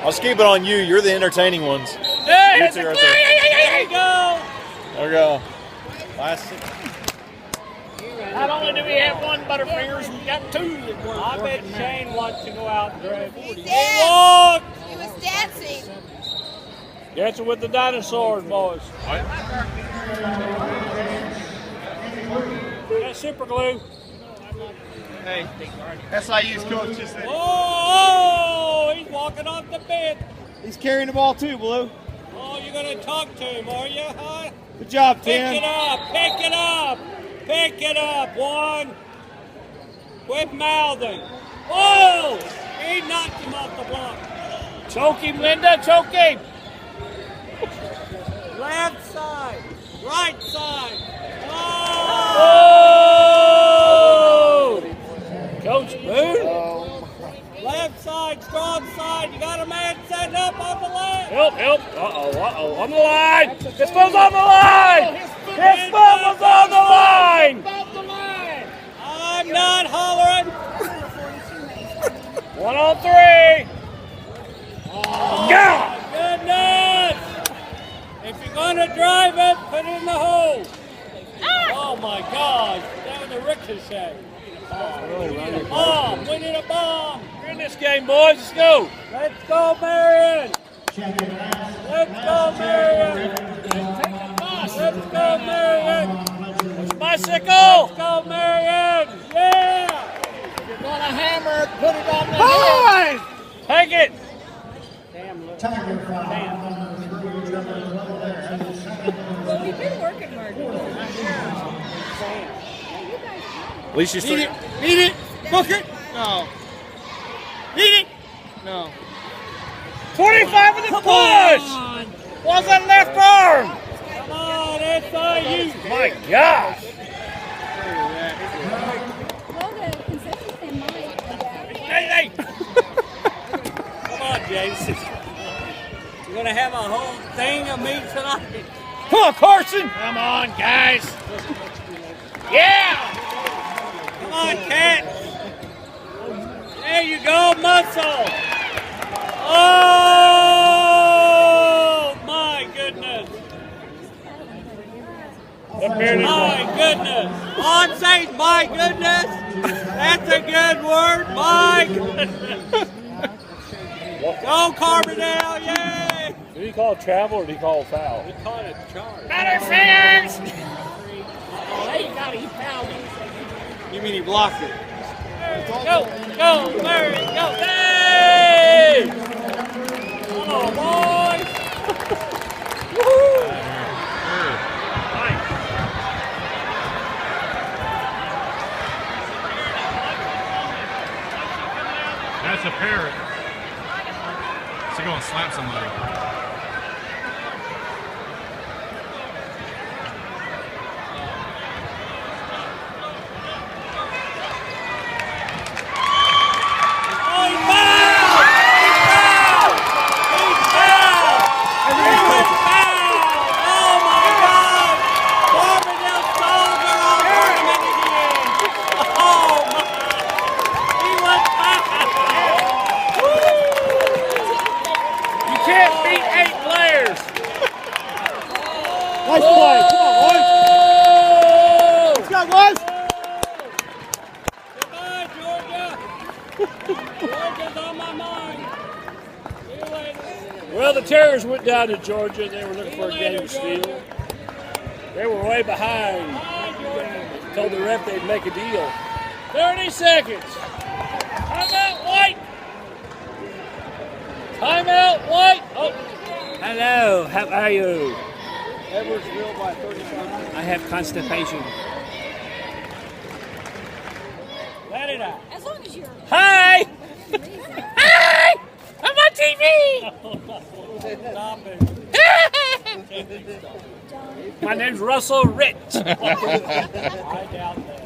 I'll skip it on you. You're the entertaining ones. There You two right there. you go. There we go. Last six. Not only do we have one Butterfingers, we got two that work. I bet Shane wants to go out and grab 40. He was dancing. Dancing with the dinosaurs, boys. Got super glue. Hey, SIU's coach just said. Oh, he's walking off the bench. He's carrying the ball too, Blue. Oh, you're going to talk to him, are you, huh? Good job, Pick Tim. it up, pick it up, pick it up. One. Quit mouthing. Oh, he knocked him off the block. Choke him, Linda, choke him. Left side, right side. Oh! Coach Boone. Left side, strong side. You got a man setting up on the left. Help. Uh-oh. On the line. His foot's on the line. His foot was on the line. I'm not hollering. 1 on 3. Oh, God. Goodness. If you're going to drive it, put it in the hole. Oh, my gosh. That was a ricochet. We need a bomb. We're in this game, boys. Let's go. Let's go, Marion. Let's go, Marion. Let's go, Marion. Bicycle. Let's go, Marion. Yeah. If you're going to hammer it, put it on the head. Take it. Damn, look. Well, we've been working hard. At least you Beat it. Book it. No. Beat it. No. 25 with the push. Was that left arm? Come on, SIU. My gosh. Well, the concession stand might. Hey. Come on, Jason. You're going to have a whole thing of me tonight. Come on, Carson. Come on, guys. Yeah. Come on, Cat. There you go, muscle. Oh, my goodness. My goodness. On say, my goodness. That's a good word. My goodness. Go, Carbondale. Yay. Did he call travel or did he call foul? He caught a charge. Butterfingers! Oh, he got it. He fouled him. You mean he blocked it? Go, Murray, go. Hey! Come on, boys. Woohoo! That's a parrot. So go and slap somebody. Nice play. Come on, boys. Let's go, boys. Goodbye, Georgia. Georgia's on my mind. See you later. Well, the Terriers went down to Georgia. They were looking for a game steal. They were way behind. Told the ref they'd make a deal. 30 seconds. Timeout, White. Timeout, White. Oh. Hello, how are you? Edwardsville by 35. I have constipation. Let it out. As long as you're. Hi! Hi! I'm on TV! Stop it. My name's Russell Rich. I doubt that.